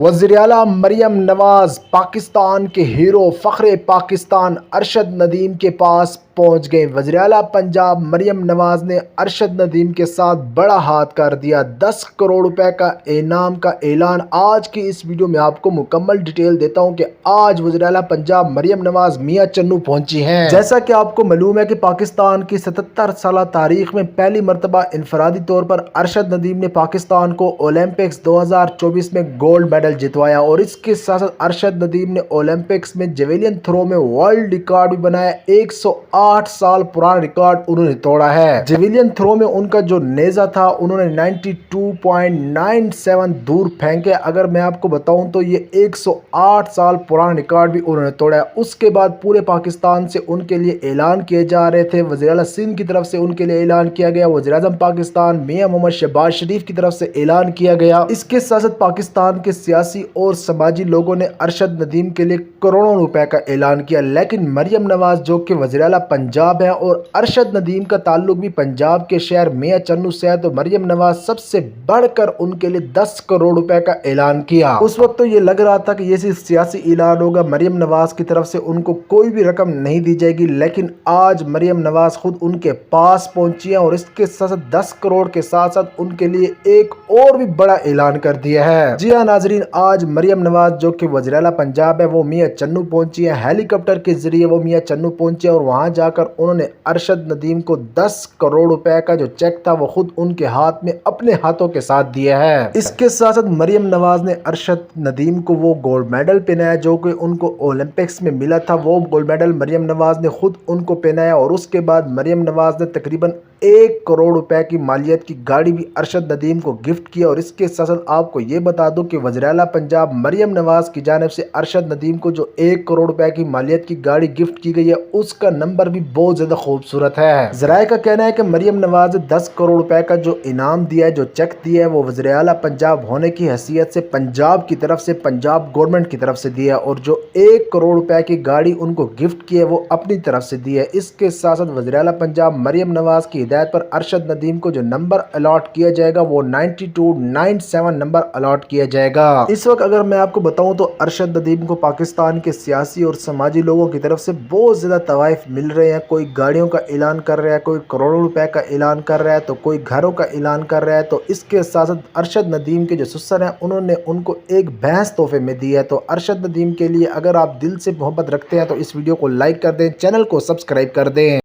وزیراعلیٰ مریم نواز پاکستان کے ہیرو فخر پاکستان ارشد ندیم کے پاس پہنچ گئے۔ وزیراعلیٰ پنجاب مریم نواز نے ارشد ندیم کے ساتھ بڑا ہاتھ کر دیا۔ 10 کروڑ روپے کا انعام کا اعلان۔ آج کی اس ویڈیو میں آپ کو مکمل ڈیٹیل دیتا ہوں کہ آج وزیراعلیٰ پنجاب مریم نواز میاں چنو پہنچی ہیں۔ جیسا کہ آپ کو معلوم ہے کہ پاکستان کی 77 سالہ تاریخ میں پہلی مرتبہ انفرادی طور پر ارشد ندیم نے پاکستان کو اولمپکس 2024 میں گولڈ میڈل جتوایا، اور اس کے ساتھ ارشد ندیم نے اولمپکس میں جیولین تھرو میں ورلڈ ریکارڈ بھی بنایا۔ 108 سال پرانا ریکارڈ انہوں نے توڑا ہے۔ جیولین تھرو میں ان کا جو نیزہ تھا انہوں نے 92.97 دور پھینکے۔ اگر میں آپ کو بتاؤں تو یہ 108 سال پرانا ریکارڈ بھی انہوں نے توڑا ہے۔ اس کے بعد پورے پاکستان سے ان کے لیے اعلان کیے جا رہے تھے۔ وزیراعلیٰ سندھ کی طرف سے ان کے لیے اعلان کیا گیا، وزیر اعظم پاکستان میاں محمد شہباز شریف کی طرف سے اعلان کیا گیا۔ اس کے ساتھ پاکستان کے سیاسی اور سماجی لوگوں نے ارشد ندیم کے لیے کروڑوں روپے کا اعلان کیا، لیکن مریم نواز جو کہ وزیراعلیٰ پنجاب ہے اور ارشد ندیم کا تعلق بھی پنجاب کے شہر میاں چنو سے ہے، تو مریم نواز سب سے بڑھ کر ان کے لیے 10 کروڑ روپے کا اعلان کیا۔ اس وقت تو یہ لگ رہا تھا کہ یہ صرف سیاسی اعلان ہوگا، مریم نواز کی طرف سے ان کو کوئی بھی رقم نہیں دی جائے گی، لیکن آج مریم نواز خود ان کے پاس پہنچی ہیں، اور اس کے ساتھ 10 کروڑ کے ساتھ ساتھ ان کے لیے ایک اور بھی بڑا اعلان کر دیا ہے۔ جی ہاں ناظرین، آج مریم نواز جو کہ وزیراعلیٰ پنجاب ہے وہ میاں چنو پہنچی ہے۔ ہیلی کاپٹر کے ذریعے وہ میاں چنو پہنچے، اور وہاں جا کر انہوں نے ارشد ندیم کو 10 کروڑ روپے کا جو چیک تھا وہ خود ان کے ہاتھ میں اپنے ہاتھوں کے ساتھ دیا ہے۔ اس کے ساتھ ساتھ مریم نواز نے ارشد ندیم کو وہ گولڈ میڈل پہنایا جو کہ ان کو اولمپکس میں ملا تھا۔ وہ گولڈ میڈل مریم نواز نے خود ان کو پہنایا، اور اس کے بعد مریم نواز نے تقریباً 1 کروڑ روپے کی مالیت کی گاڑی بھی ارشد ندیم کو گفٹ کیا۔ اور اس کے ساتھ ساتھ آپ کو یہ بتا دوں کہ وزیراعلیٰ پنجاب مریم نواز کی جانب سے ارشد ندیم کو جو 1 کروڑ روپے کی مالیت کی گاڑی گفٹ کی گئی ہے اس کا نمبر بھی بہت زیادہ خوبصورت ہے۔ ذرائع کا کہنا ہے کہ مریم نواز نے 10 کروڑ روپے کا جو انعام دیا ہے، جو چیک دیا ہے، وہ وزیراعلیٰ پنجاب ہونے کی حیثیت سے پنجاب کی طرف سے، پنجاب گورنمنٹ کی طرف سے دیا ہے، اور جو 1 کروڑ روپے کی گاڑی ان کو گفٹ کی ہے وہ اپنی طرف سے دی ہے۔ اس کے ساتھ ساتھ وزیراعلیٰ پنجاب مریم نواز کی ہدایت پر ارشد ندیم کو جو نمبر الاٹ کیا جائے گا وہ 9297 نمبر الاٹ کیا جائے گا۔ اس وقت اگر میں آپ کو بتاؤں تو ارشد ندیم کو پاکستان کے سیاسی اور سماجی لوگوں کی طرف سے بہت زیادہ تحائف مل رہے ہیں۔ کوئی گاڑیوں کا اعلان کر رہا ہے، کوئی کروڑوں روپے کا اعلان کر رہا ہے، تو کوئی گھروں کا اعلان کر رہا ہے۔ تو اس کے ساتھ ساتھ ارشد ندیم کے جو سسر ہیں انہوں نے ان کو ایک بھینس تحفے میں دی ہے۔ تو ارشد ندیم کے لیے اگر آپ دل سے محبت رکھتے ہیں تو اس ویڈیو کو لائک کر دیں، چینل کو سبسکرائب کر دیں۔